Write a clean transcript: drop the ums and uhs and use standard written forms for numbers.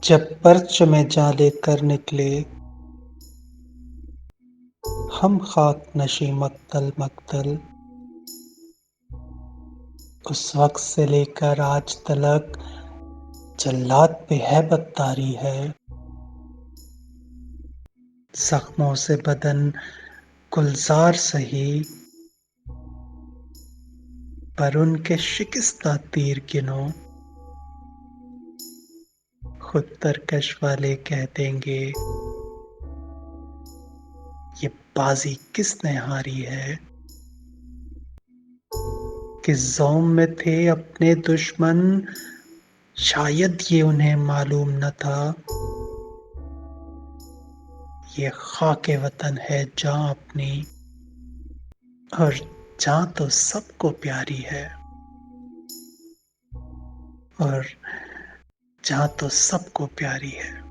जब पर्च में जा लेकर निकले हम खाक नशी मक्तल मक्तल, उस वक्त से लेकर आज तलक जल्लाद पे है बत्तारी है। जख्मों से बदन गुलजार सही, पर उनके शिकस्ता तीर गिनो। खुद तरकश वाले कह देंगे ये बाजी किसने हारी है। किस ज़ौम में थे अपने दुश्मन, शायद ये उन्हें मालूम न था। ये खाके वतन है जहाँ अपनी, और जहाँ तो सबको प्यारी है। और जहाँ तो सबको प्यारी है।